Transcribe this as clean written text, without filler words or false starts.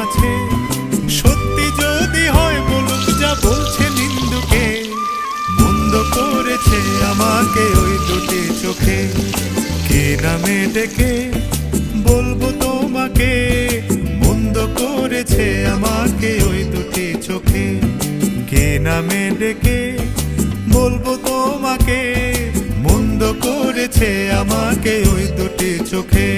আছে, সত্যি যদি হয় বলুক যা বলছে নিন্দুকে। মন্দ করেছে আমাকে ওই দুটি চোখে, কে নামে ডেকে বলবো তোমাকে। মন্দ করেছে আমাকে ওই দুটি চোখে, কে নামে ডেকে বলবো তোমাকে। মন্দ করেছে আমাকে ওই দুটি চোখে।